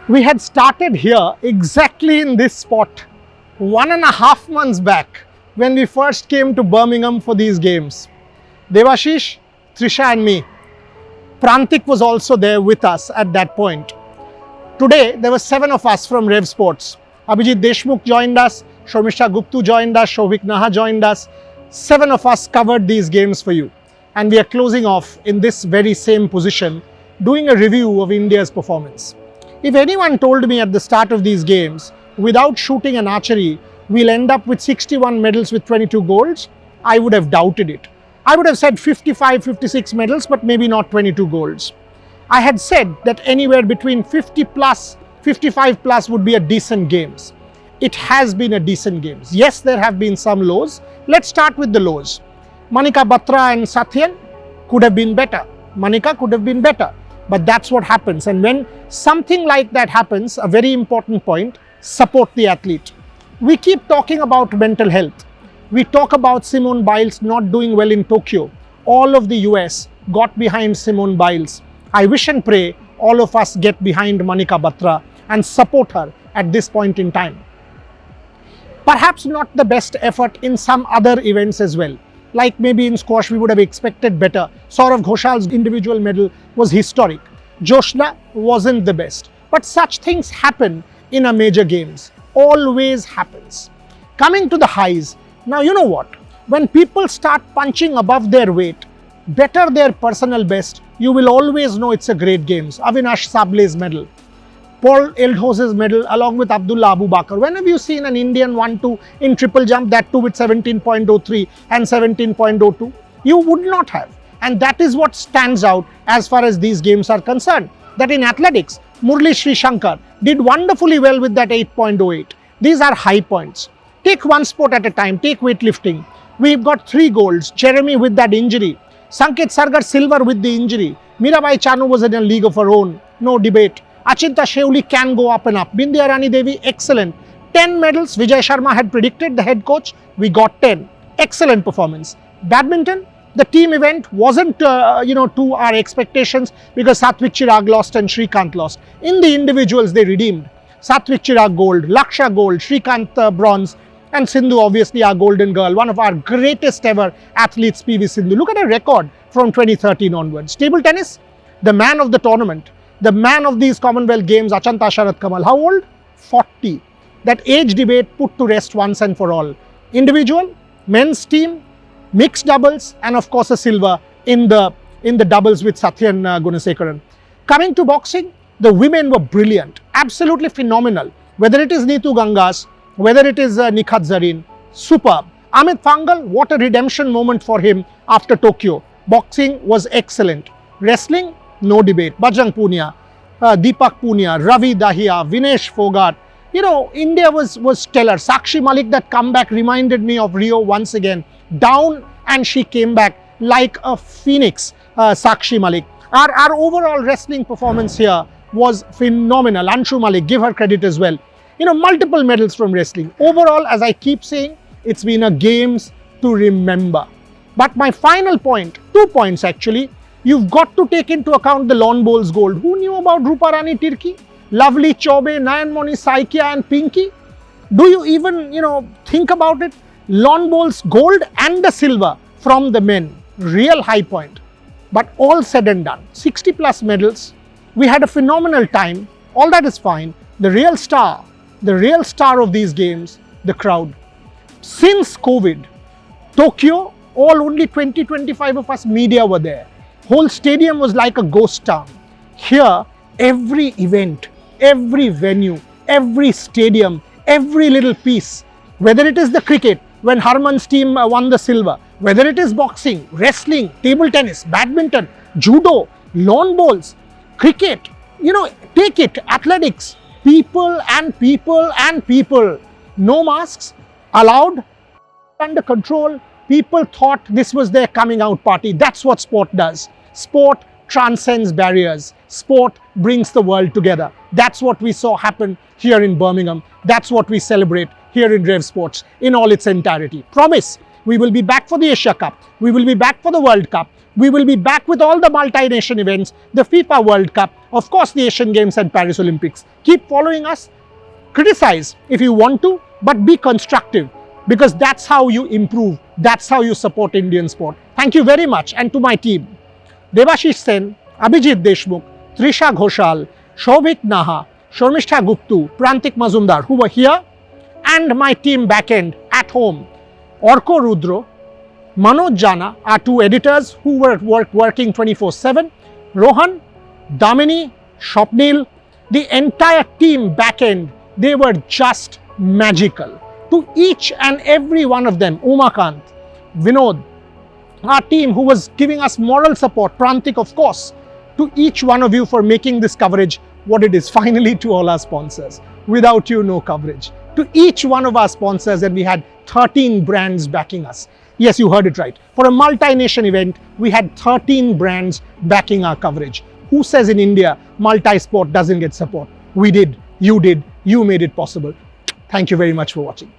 We had started here exactly in this spot 1.5 months back when we first came to Birmingham for these games. Devashish, Trisha and me. Prantik was also there with us at that point. Today, there were 7 of us from RevSportz. Abhijit Deshmukh joined us, Shomisha Guptu joined us, Shovik Naha joined us. 7 of us covered these games for you. And we are closing off in this very same position, doing a review of India's performance. If anyone told me at the start of these games, without shooting and archery, we'll end up with 61 medals with 22 golds, I would have doubted it. I would have said 55, 56 medals, but maybe not 22 golds. I had said that anywhere between 50 plus, 55 plus would be a decent games. It has been a decent games. Yes, there have been some lows. Let's start with the lows. Manika Batra and Satyan could have been better. Manika could have been better. But that's what happens. And when something like that happens, a very important point, support the athlete. We keep talking about mental health. We talk about Simone Biles not doing well in Tokyo. All of the US got behind Simone Biles. I wish and pray all of us get behind Manika Batra and support her at this point in time. Perhaps not the best effort in some other events as well. Like maybe in squash, we would have expected better. Saurav Ghoshal's individual medal was historic. Joshna wasn't the best. But such things happen in a major games. Always happens. Coming to the highs. Now, you know what? When people start punching above their weight, better their personal best, you will always know it's a great games. Avinash Sable's medal. Paul Eldhouse's medal along with Abdullah Abu Bakr. When have you seen an Indian 1-2 in triple jump, that too with 17.03 and 17.02? You would not have. And that is what stands out as far as these games are concerned. That in athletics, Murli Sri Shankar did wonderfully well with that 8.08. These are high points. Take one sport at a time. Take weightlifting. We've got 3 golds. Jeremy with that injury. Sanket Sargar silver with the injury. Mirabai Chanu was in a league of her own. No debate. Achinta Sheuli can go up and up. Bindya Rani Devi, excellent. 10 medals, Vijay Sharma had predicted, the head coach. We got 10. Excellent performance. Badminton, the team event wasn't, to our expectations because Satvik Chirag lost and Shrikant lost. In the individuals, they redeemed. Satvik Chirag gold, Laksha gold, Shrikant bronze, and Sindhu obviously our golden girl, one of our greatest ever athletes, PV Sindhu. Look at her record from 2013 onwards. Table tennis, the man of the tournament. The man of these Commonwealth Games, Achanta Sharat Kamal, how old? 40. That age debate put to rest once and for all. Individual, men's team, mixed doubles, and of course a silver in the doubles with Satyan Gunasekaran. Coming to boxing, the women were brilliant, absolutely phenomenal. Whether it is Neetu Gangas, whether it is Nikhat Zareen, superb. Amit Fangal, what a redemption moment for him after Tokyo. Boxing was excellent. Wrestling, no debate. Bajrang Punia, Deepak Punia, Ravi Dahiya, Vinesh Fogart. You know, India was stellar. Sakshi Malik, that comeback reminded me of Rio once again. Down and she came back like a phoenix, Sakshi Malik. Our overall wrestling performance here was phenomenal. Anshu Malik, give her credit as well. You know, multiple medals from wrestling. Overall, as I keep saying, it's been a games to remember. But my final point, 2 points actually, you've got to take into account the lawn bowls gold. Who knew about Rupa Rani Tirki, Lovely Chobe, Nayanmoni Saikia and Pinky? Do you even, think about it? Lawn bowls gold and the silver from the men. Real high point. But all said and done, 60 plus medals. We had a phenomenal time. All that is fine. The real star of these games, the crowd. Since COVID, Tokyo, only 20-25 of us media were there. Whole stadium was like a ghost town. Here, every event, every venue, every stadium, every little piece, whether it is the cricket, when Harman's team won the silver, whether it is boxing, wrestling, table tennis, badminton, judo, lawn bowls, cricket, take it, athletics, people and people and people. No masks allowed, under control. People thought this was their coming out party. That's what sport does. Sport transcends barriers. Sport brings the world together. That's what we saw happen here in Birmingham. That's what we celebrate here in RevSportz in all its entirety. Promise, we will be back for the Asia Cup. We will be back for the World Cup. We will be back with all the multi-nation events, the FIFA World Cup, of course the Asian Games and Paris Olympics. Keep following us. Criticize if you want to, but be constructive, because that's how you improve. That's how you support Indian sport. Thank you very much. And to my team, Devashish Sen, Abhijit Deshmukh, Trisha Ghoshal, Shobhit Naha, Shormishtha Guptu, Prantik Majumdar, who were here, and my team backend at home, Orko Rudro, Manoj Jana, our two editors who were working 24/7, Rohan, Damini, Shopnil, the entire team backend, they were just magical. To each and every one of them, Umakant, Vinod, our team who was giving us moral support, Prantik of course, to each one of you for making this coverage what it is. Finally, to all our sponsors. Without you, no coverage. To each one of our sponsors, and we had 13 brands backing us. Yes, you heard it right. For a multi-nation event, we had 13 brands backing our coverage. Who says in India, multi-sport doesn't get support? We did, you made it possible. Thank you very much for watching.